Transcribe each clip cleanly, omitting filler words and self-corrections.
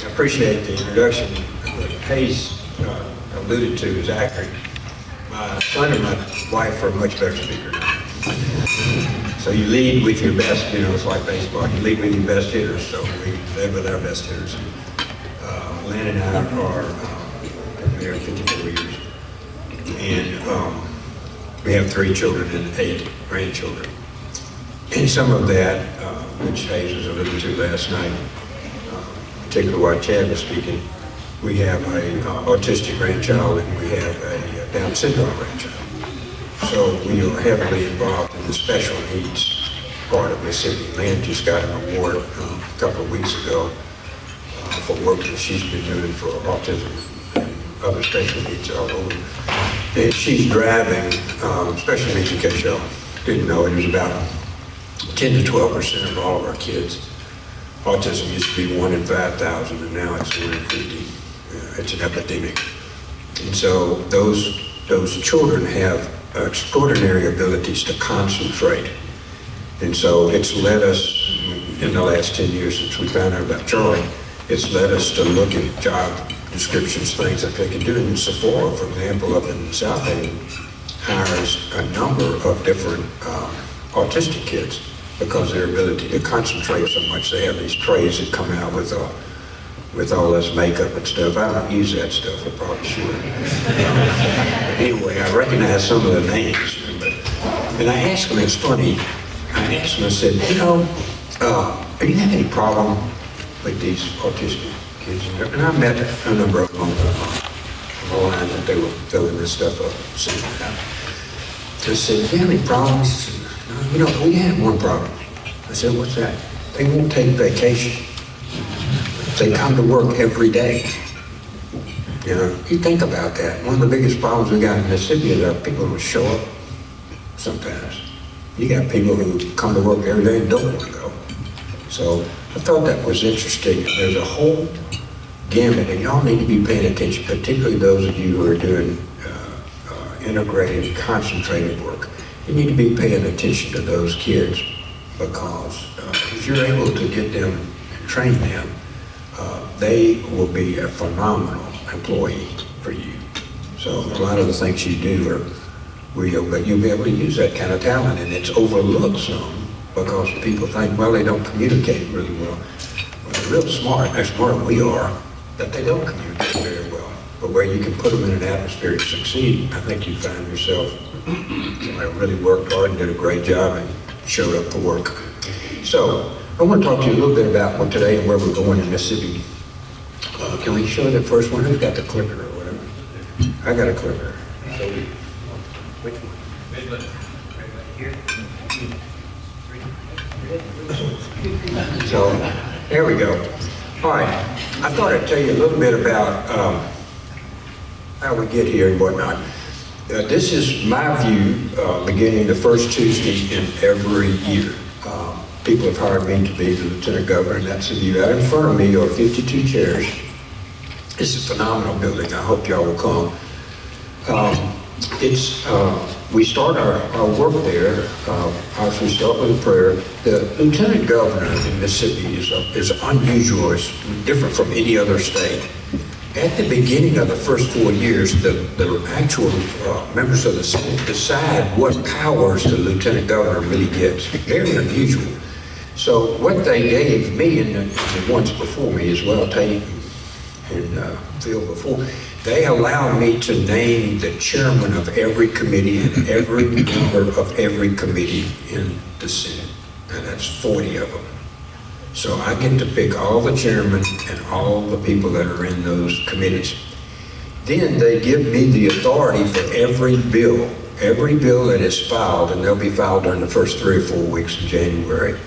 I appreciate the introduction. What Hayes alluded to is accurate. My son and my wife are much better speakers now. So you lead with your best, it's like baseball. You lead with your best hitters, so we led with our best hitters. Lynn and I are married 54 years. And we have 3 children and 8 grandchildren. And some of that, which Hayes was alluding to last night, particularly while Chad was speaking, we have an autistic grandchild and we have a Down syndrome grandchild. So we are heavily involved in the special needs part of Mississippi. Lynn just got an award a couple of weeks ago for work that she's been doing for autism and other special needs all over. And she's driving special needs, in case y'all didn't know, it was about 10 to 12% of all of our kids. Autism used to be 1 in 5,000 and now it's 1 in 50. It's an epidemic. And so those children have extraordinary abilities to concentrate. And so it's led us, in the last 10 years since we found out about Charlie, it's led us to look at job descriptions, things that they can do. And Sephora, for example, up in South Haven, hires a number of different autistic kids because their ability to concentrate so much. They have these trays that come out with all this makeup and stuff. I don't use that stuff, I probably should. But anyway, I recognize some of the names. And I asked them, it's funny, I asked them, I said, do you have any problem with these autistic kids? And I met a number of them on the line that they were filling this stuff up, sending it out. I said, do you have any problems? We have one problem. I said, what's that? They won't take vacation. They come to work every day. You think about that. One of the biggest problems we got in Mississippi is that people don't show up sometimes. You got people who come to work every day and don't want to go. So I thought that was interesting. There's a whole gamut, and y'all need to be paying attention, particularly those of you who are doing integrated, concentrated work. You need to be paying attention to those kids because if you're able to get them and train them, they will be a phenomenal employee for you. So a lot of the things you do but you'll be able to use that kind of talent, and it's overlooked some because people think, well, they don't communicate really well. Well, they're real smart, as smart as we are, that they don't communicate very well. But where you can put them in an atmosphere to succeed, I think you find yourself, somebody really worked hard and did a great job and showed up for work. So I want to talk to you a little bit about what today and where we're going in Mississippi. Can we show the first one? Who's got the clicker or whatever? I got a clicker. So, which one? Right here. So, there we go. All right. I thought I'd tell you a little bit about how we get here and whatnot. This is my view, beginning the first Tuesday in every year. People have hired me to be the Lieutenant Governor, and that's the view. Out in front of me are 52 chairs. It's a phenomenal building. I hope y'all will come. We start our work there. Obviously, we start with a prayer. The Lieutenant Governor in Mississippi is unusual. It's different from any other state. At the beginning of the first 4 years, the actual members of the Senate decide what powers the Lieutenant Governor really gets. Very unusual. So what they gave me, and the ones before me as well, Tate and Phil before, they allowed me to name the chairman of every committee and every member of every committee in the Senate. And that's 40 of them. So I get to pick all the chairmen and all the people that are in those committees. Then they give me the authority for every bill that is filed, and they'll be filed during the first 3 or 4 weeks in January.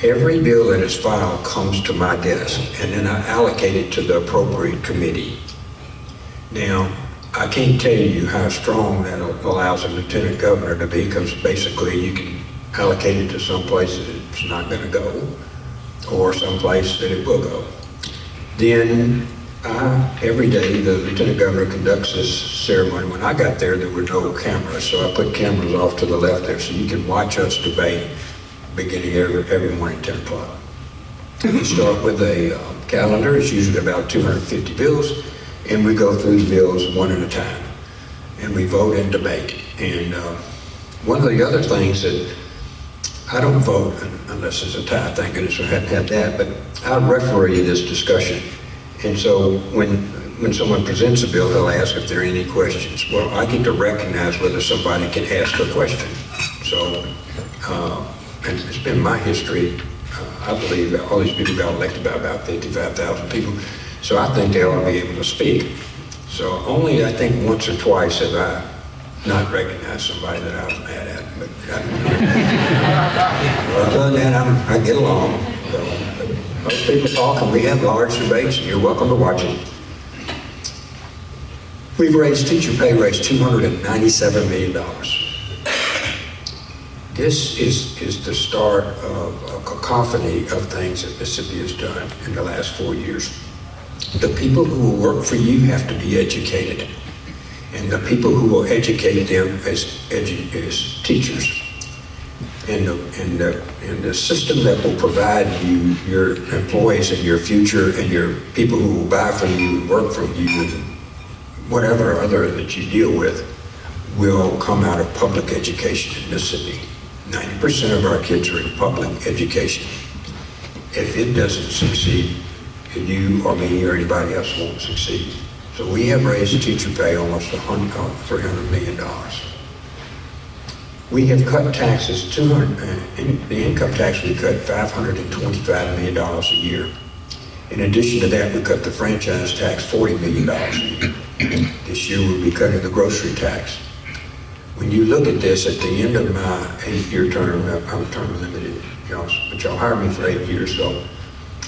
Every bill that is filed comes to my desk, and then I allocate it to the appropriate committee. Now, I can't tell you how strong that allows a Lieutenant Governor to be, because basically you can allocate it to some place that it's not going to go, or someplace that it will go. Then every day the Lieutenant Governor conducts this ceremony. When I got there were no cameras, so I put cameras off to the left there so you can watch us debate beginning every morning at 10 o'clock. We start with a calendar. It's usually about 250 bills, and we go through the bills one at a time, and we vote and debate. And one of the other things that I don't vote unless it's a tie, thank goodness we hadn't had that, but I referee this discussion. And so when someone presents a bill, they'll ask if there are any questions. Well, I get to recognize whether somebody can ask a question. So, and it's been my history. I believe that all these people got elected by about 55,000 people. So I think they ought to be able to speak. So only, I think, once or twice have I not recognized somebody that I was mad at. But other than that, I get along. So, most people talk, and we have large debates, and you're welcome to watch it. We've raised teacher pay raise $297 million. This is the start of a cacophony of things that Mississippi has done in the last 4 years. The people who will work for you have to be educated, and the people who will educate them as teachers. And the system that will provide you your employees and your future and your people who will buy from you and work from you and whatever other that you deal with will come out of public education in Mississippi. 90% of our kids are in public education. If it doesn't succeed, you or me or anybody else won't succeed. So we have raised teacher pay almost $300 million. We have cut taxes, in the income tax we cut $525 million a year. In addition to that, we cut the franchise tax $40 million a year. This year we'll be cutting the grocery tax. When you look at this, at the end of my 8-year term, I'm term limited, but y'all hired me for 8 years, so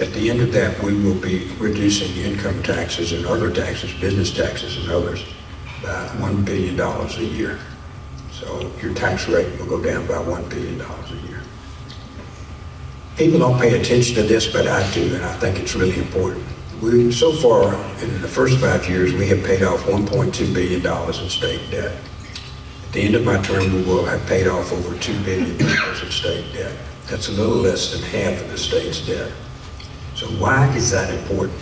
at the end of that, we will be reducing income taxes and other taxes, business taxes and others, by $1 billion a year. So your tax rate will go down by $1 billion a year. People don't pay attention to this, but I do, and I think it's really important. So far, in the first 5 years, we have paid off $1.2 billion in state debt. At the end of my term, we will have paid off over $2 billion in state debt. That's a little less than half of the state's debt. So why is that important?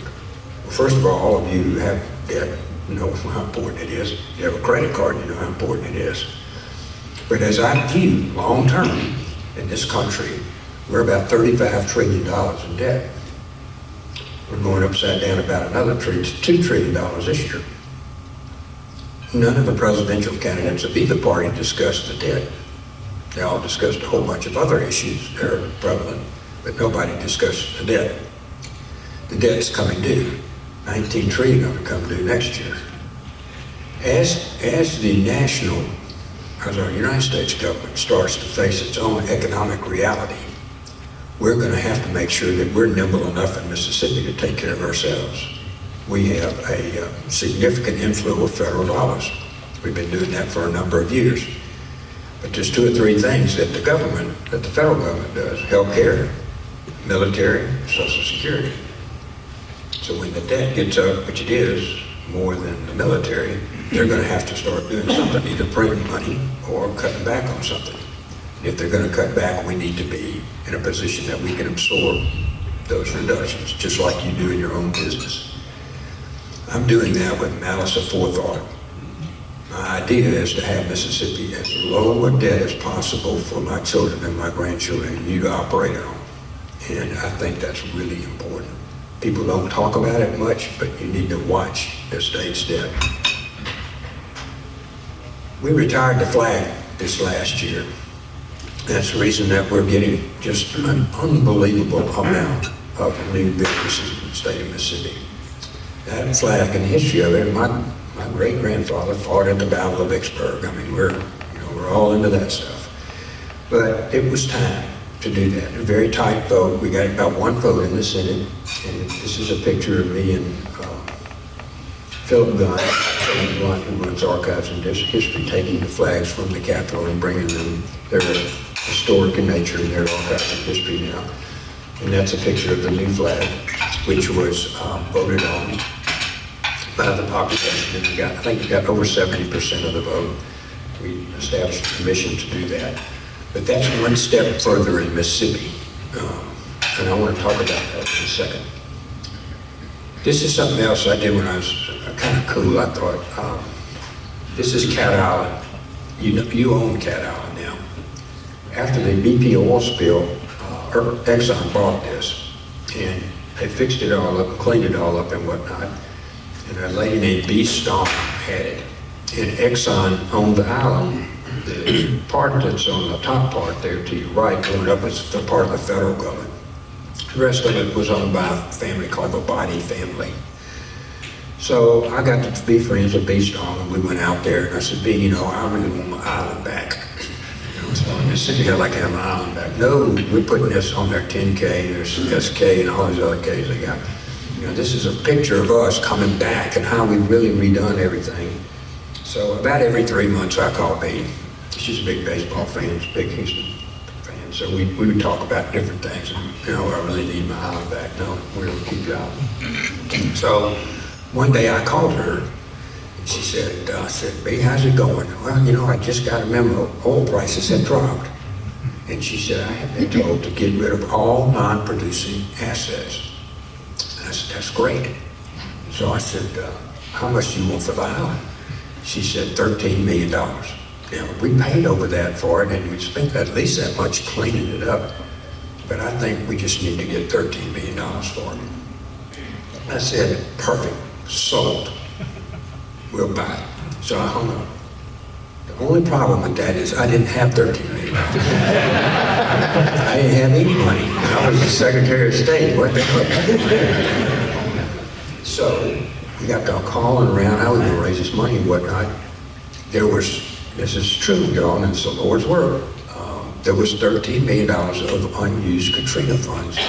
Well, first of all of you who have debt know how important it is. If you have a credit card, you know how important it is. But as I view long term in this country, we're about $35 trillion in debt. We're going upside down about another $2 trillion this year. None of the presidential candidates of either party discussed the debt. They all discussed a whole bunch of other issues that are prevalent, but nobody discussed the debt. The debt's coming due. $19 trillion going to come due next year. As our United States government starts to face its own economic reality, we're going to have to make sure that we're nimble enough in Mississippi to take care of ourselves. We have a significant inflow of federal dollars. We've been doing that for a number of years. But there's 2 or 3 things that the federal government does: healthcare, military, Social Security. So when the debt gets up, which it is more than the military, they're going to have to start doing something, either printing money or cutting back on something. If they're going to cut back, we need to be in a position that we can absorb those reductions, just like you do in your own business. I'm doing that with malice aforethought. My idea is to have Mississippi as low a debt as possible for my children and my grandchildren and you to operate on. And I think that's really important. People don't talk about it much, but you need to watch the state's debt. We retired the flag this last year. That's the reason that we're getting just an unbelievable amount of new businesses in the state of Mississippi. That flag and the history of it, my great-grandfather fought at the Battle of Vicksburg. I mean, we're all into that stuff. But it was time to do that. A very tight vote. We got about 1 vote in the Senate, and this is a picture of me and Philip Gunn, who runs Archives and History, taking the flags from the Capitol and bringing them. They're historic in nature, and they're Archives and History now. And that's a picture of the new flag, which was voted on by the population, and I think we got over 70% of the vote. We established a commission to do that. But that's one step further in Mississippi, and I want to talk about that in a second. This is something else I did when I was kind of cool. I thought, this is Cat Island. You own Cat Island now. After the BP oil spill, Exxon bought this, and they fixed it all up, cleaned it all up and whatnot. And a lady named B. Stomp had it. And Exxon owned the island. The part that's on the top part there to your right, going up, is the part of the federal government. The rest of it was owned by a family called the Body family. So I got to be friends with B. Stomp, and we went out there, and I said, B, I really want my island back. So I'm just sitting here like I have my island back. No, we're putting this on their 10K, their SK, and all these other Ks they got. This is a picture of us coming back and how we really redone everything. So about every 3 months I call B. She's a big baseball fan, she's a big Houston fan. So we would talk about different things. And, I really need my island back. No, we're going to keep the island. So one day I called her. She said, I said, B, how's it going? Well, I just got a memo. Oil prices had dropped. And she said, I have been told to get rid of all non-producing assets. And I said, that's great. So I said, how much do you want for the island? She said, $13 million. Now, we paid over that for it, and we spent at least that much cleaning it up. But I think we just need to get $13 million for it. I said, perfect, sold. We'll buy it. So I hung up. The only problem with that is I didn't have $13 million. I didn't have any money. I was the Secretary of State. What the hell? So we got to calling around how we were going to raise this money and whatnot. This is true, y'all, and it's the Lord's word. There was $13 million of unused Katrina funds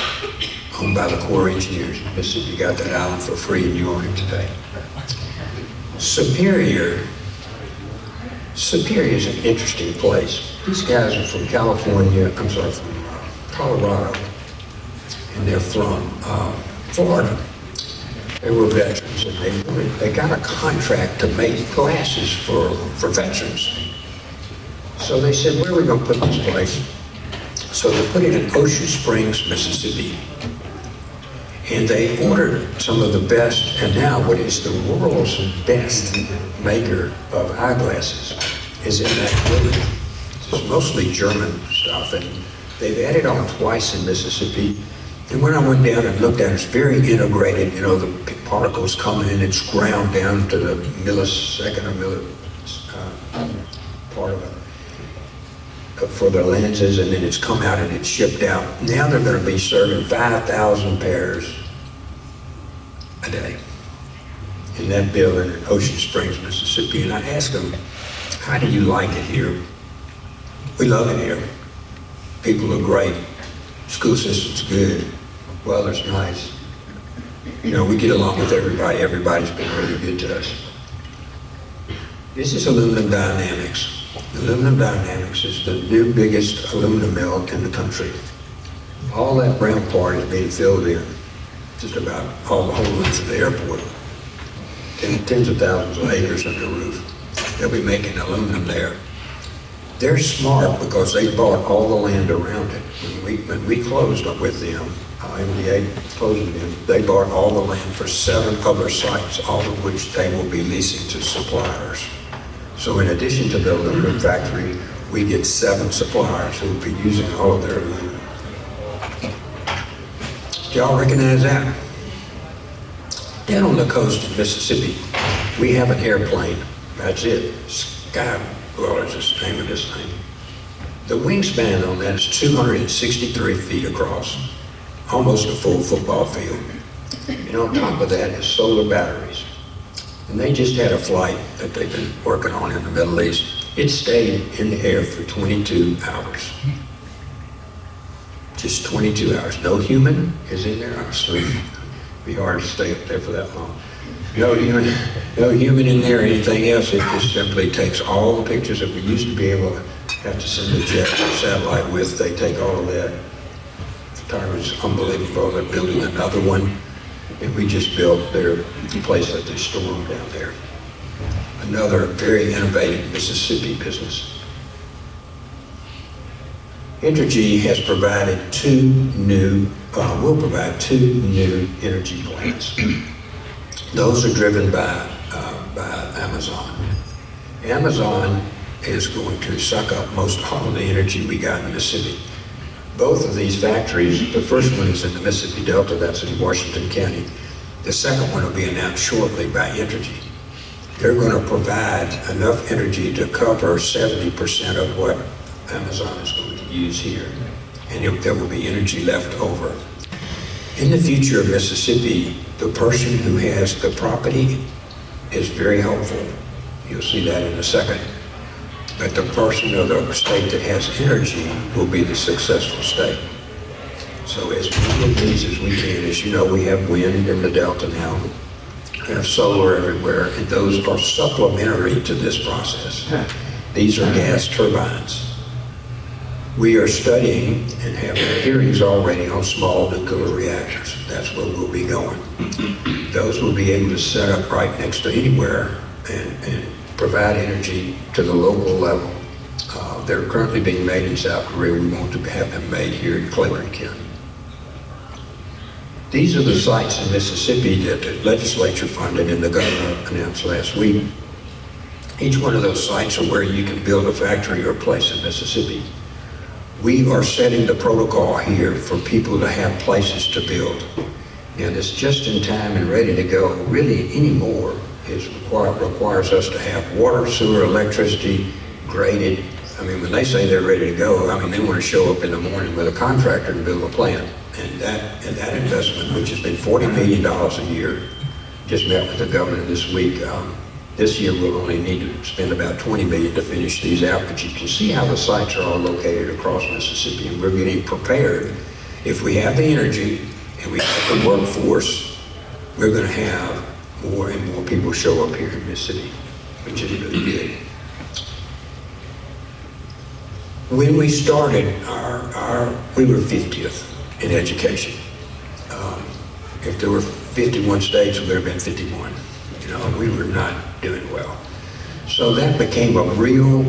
owned by the Corps of Engineers. Mississippi got that island for free, and you own it today. Superior is an interesting place. These guys are from from Colorado, and they're from Florida. They were veterans, and they got a contract to make glasses for veterans. So they said, where are we going to put this place? So they put it in Ocean Springs, Mississippi. And they ordered some of the best, and now what is the world's best maker of eyeglasses is in that building. It's mostly German stuff, and they've added on twice in Mississippi. And when I went down and looked at it, it's very integrated. The particles come in, it's ground down to the millisecond or part of it for the lenses, and then it's come out and it's shipped out. Now they're going to be serving 5,000 pairs a day in that building in Ocean Springs, Mississippi. And I asked them, how do you like it here? We love it here. People are great. School system's good. Weather's nice. We get along with everybody. Everybody's been really good to us. This is Aluminum Dynamics. Aluminum Dynamics is the new biggest aluminum mill in the country. All that brown part is being filled in, just about all the whole length of the airport. Tens of thousands of acres under the roof. They'll be making aluminum there. They're smart because they bought all the land around it. When we closed up with them, MDA closed with them, they bought all the land for 7 other sites, all of which they will be leasing to suppliers. So in addition to the aluminum factory, we get 7 suppliers who will be using all of their aluminum. Do y'all recognize that? Down on the coast of Mississippi, we have an airplane. That's it. Skywalker is the name of this thing. The wingspan on that is 263 feet across, almost a full football field. And on top of that is solar batteries. And they just had a flight that they've been working on in the Middle East. It stayed in the air for 22 hours. Just 22 hours. No human is in there. It'd be hard to stay up there for that long. No human in there or anything else. It just simply takes all the pictures that we used to be able to have to send a jet or satellite with. They take all of that. Photography is unbelievable. They're building another one. And we just built their place that they store them down there. Another very innovative Mississippi business. Entergy has provided will provide 2 new energy plants. Those are driven by Amazon. Amazon is going to suck up most all of the energy we got in Mississippi. Both of these factories, the first one is in the Mississippi Delta, that's in Washington County. The second one will be announced shortly by Entergy. They're going to provide enough energy to cover 70% of what Amazon is going to use here. And there will be energy left over. In the future of Mississippi, the person who has the property is very helpful. You'll see that in a second. But the person of the state that has energy will be the successful state. So as many of these as we can, as you know, we have wind in the Delta now. We have solar everywhere, and those are supplementary to this process. These are gas turbines. We are studying and having hearings already on small nuclear reactors. That's where we'll be going. Those will be able to set up right next to anywhere and provide energy to the local level. They're currently being made in South Korea. We want to have them made here in Clayton County. These are the sites in Mississippi that the legislature funded and the governor announced last week. Each one of those sites are where you can build a factory or place in Mississippi. We are setting the protocol here for people to have places to build. And it's just in time and ready to go. Really, anymore requires us to have water, sewer, electricity, graded. I mean, when they say they're ready to go, I mean, they want to show up in the morning with a contractor to build a plant. And that investment, which has been $40 million a year, just met with the governor this week. This year we'll only need to spend about $20 million to finish these out, but you can see how the sites are all located across Mississippi, and we're getting prepared. If we have the energy and we have the workforce, we're going to have more and more people show up here in Mississippi, which is really good. When we started, we were 50th in education. If there were 51 states, we would have been 51. You know, we were not doing well. So that became a real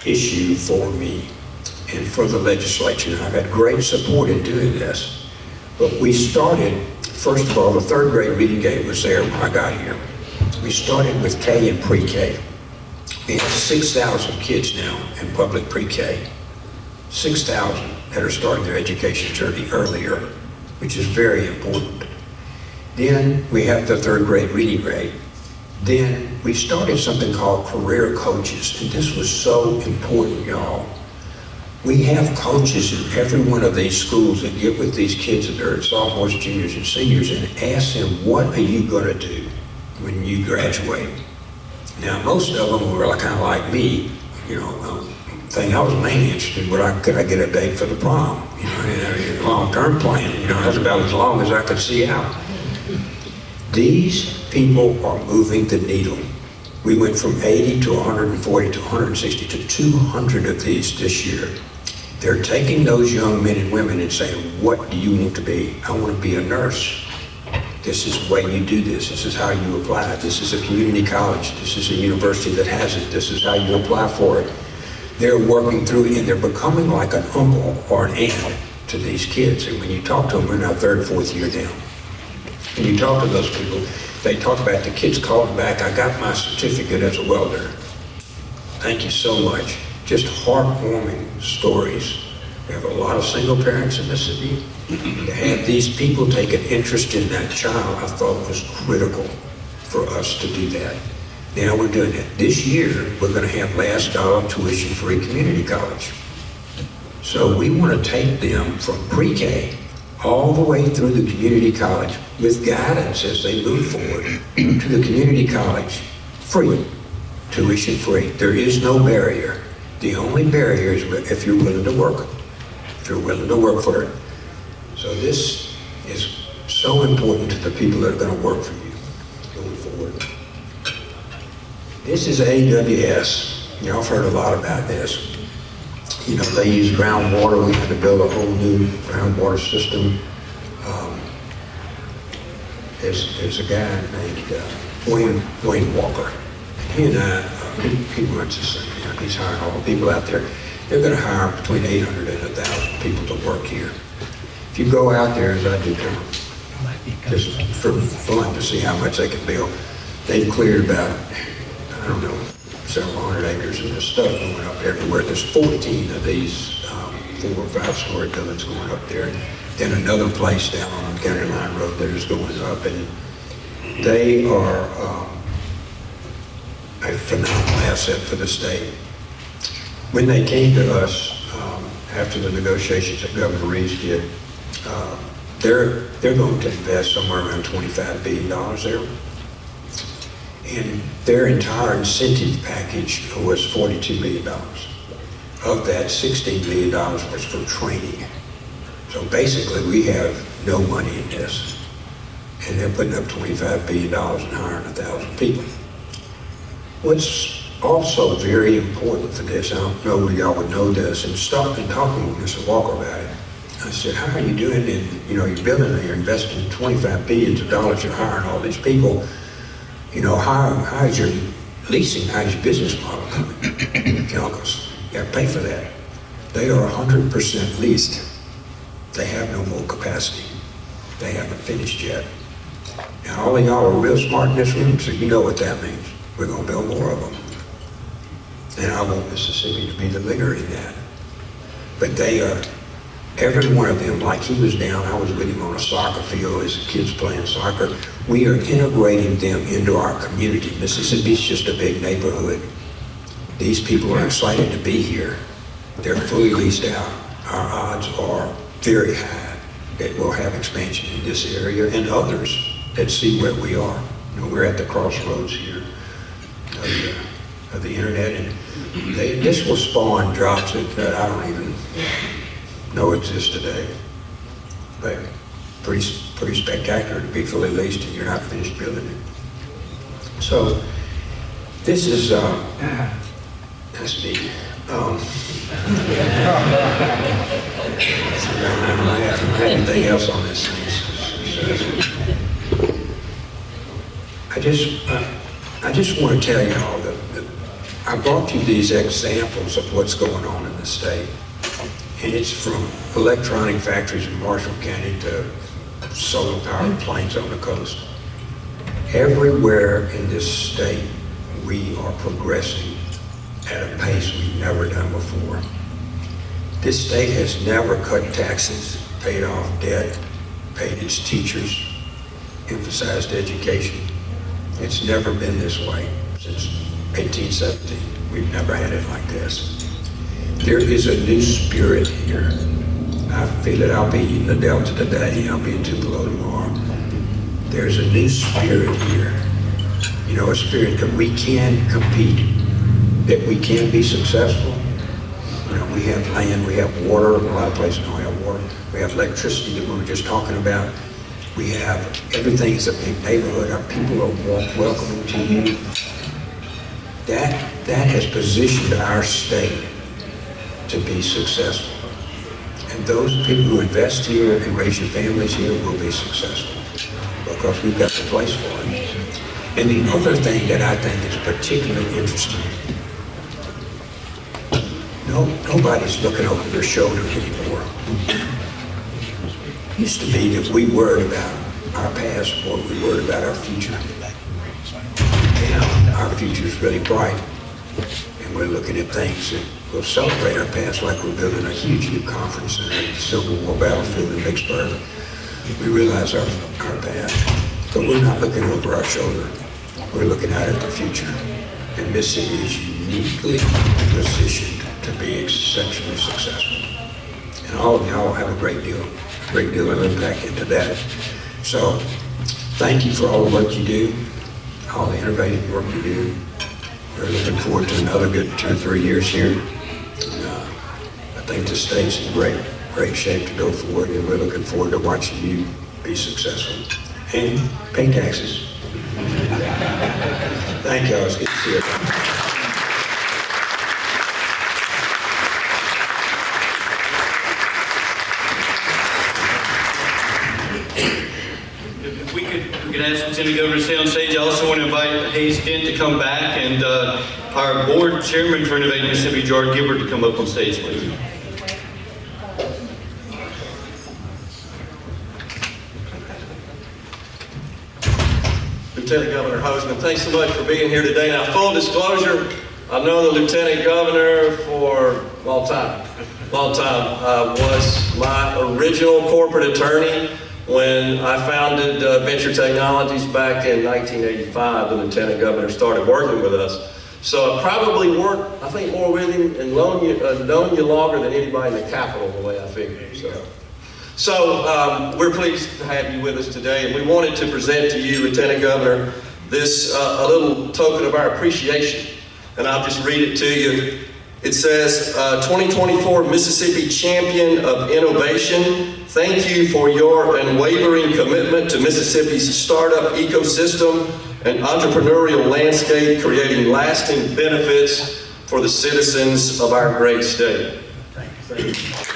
issue for me and for the legislature. I've had great support in doing this. But we started, first of all, the third grade reading gate was there when I got here. We started with K and pre-K. We have 6,000 kids now in public pre-K. 6,000 that are starting their education journey earlier, which is very important. Then we have the third grade reading grade. Then we started something called career coaches, and this was so important, y'all. We have coaches in every one of these schools that get with these kids that are sophomores, juniors, and seniors and ask them, what are you going to do when you graduate? Now, most of them were kind of like me, you know, thing I was mainly interested in, could I get a date for the prom? You know, and a long-term plan, you know, that's about as long as I could see out. These people are moving the needle. We went from 80 to 140 to 160 to 200 of these this year. They're taking those young men and women and saying, what do you want to be? I want to be a nurse. This is the way you do this. This is how you apply. This is a community college. This is a university that has it. This is how you apply for it. They're working through it, and they're becoming like an uncle or an aunt to these kids. And when you talk to them, we're now third, fourth year down. When you talk to those people, they talk about the kids calling back, I got my certificate as a welder. Thank you so much. Just heartwarming stories. We have a lot of single parents in Mississippi. To have these people take an interest in that child, I thought was critical for us to do that. Now we're doing it. This year, we're going to have last dollar tuition-free community college. So we want to take them from pre-K all the way through the community college with guidance as they move forward to the community college, free, tuition-free. There is no barrier. The only barrier is if you're willing to work. If you're willing to work for it. So this is so important to the people that are going to work for you going forward. This is AWS. Y'all have heard a lot about this. You know, they use groundwater. We had to build a whole new groundwater system. There's a guy named Wayne Walker. He and I, he runs this thing. You know, he's hiring all the people out there. They're going to hire between 800 and 1,000 people to work here. If you go out there, as I do, just for fun to see how much they can build. They've cleared about, I don't know, several hundred acres, and there's stuff going up everywhere. There's 14 of these 4 or 5 story buildings going up there. Then another place down on County Line Road that is going up, and they are a phenomenal asset for the state. When they came to us after the negotiations that Governor Reeves did, they're going to invest somewhere around $25 billion there. And their entire incentive package was $42 million. Of that, $16 million was for training. So basically, we have no money in this. And they're putting up $25 billion and hiring 1,000 people. What's also very important for this, I don't know whether y'all would know this, and stopped and talking with Mr. Walker about it. I said, how are you doing? And you're building, you're investing $25 billion, you're hiring all these people. How is your leasing, how's your business model coming? Because you got to pay for that. They are 100% leased. They have no more capacity. They haven't finished yet. Now, all of y'all are real smart in this room, so you know what that means. We're going to build more of them. And I want Mississippi to be the leader in that. But they are, every one of them, like he was down, I was with him on a soccer field as kids playing soccer. We are integrating them into our community. Mississippi's just a big neighborhood. These people are excited to be here. They're fully leased out. Our odds are very high that we'll have expansion in this area and others that see where we are. We're at the crossroads here of the internet, and this will spawn jobs that I don't even know exist today. But pretty spectacular to be fully leased and you're not finished building it. So this is that's me. I don't have anything else on this thing. I just want to tell you all that I brought you these examples of what's going on in the state. And it's from electronic factories in Marshall County to solar powered planes on the coast. Everywhere in this state, we are progressing at a pace we've never done before. This state has never cut taxes, paid off debt, paid its teachers, emphasized education. It's never been this way since 1817. We've never had it like this. There is a new spirit here. I feel it. I'll be eating the Delta today. I'll be in Tupelo tomorrow. There's a new spirit here. A spirit that we can compete, that we can be successful. We have land, we have water. A lot of places don't have water. We have electricity that we were just talking about. We have everything. It's a big neighborhood. Our people are welcoming to you. That has positioned our state to be successful. And those people who invest here and raise your families here will be successful because we've got the place for it. And the other thing that I think is particularly interesting, nobody's looking over their shoulder anymore. It used to be that we worried about our past more than we worried about our future. Now, our future is really bright, and we're looking at things that will celebrate our past, like we're building a huge new conference center at the Civil War battlefield in Vicksburg. We realize our past, but we're not looking over our shoulder. We're looking out at the future. And Mississippi is uniquely positioned to be exceptionally successful. And all of y'all have a great deal of impact into that. So, thank you for all the work you do, all the innovative work you do. We're looking forward to another good 2 or 3 years here. And, I think the state's in great shape to go forward, and we're looking forward to watching you be successful and pay taxes. Thank y'all. It's good to see you. If we could ask Lieutenant Governor to stay on stage. I also want to invite Hayes Dent to come back, and our board chairman for Innovating Mississippi, George Gibbard, to come up on stage, please. Lieutenant Governor Hosemann. Thanks so much for being here today. Now, full disclosure, I've known the Lieutenant Governor for a long time. Was my original corporate attorney when I founded Venture Technologies back in 1985. The Lieutenant Governor started working with us. So I probably worked, I think, more with him and known you longer than anybody in the Capitol, the way I figured. So we're pleased to have you with us today, and we wanted to present to you, Lieutenant Governor, this a little token of our appreciation. And I'll just read it to you. It says, 2024 Mississippi Champion of Innovation, thank you for your unwavering commitment to Mississippi's startup ecosystem and entrepreneurial landscape, creating lasting benefits for the citizens of our great state. Thank you.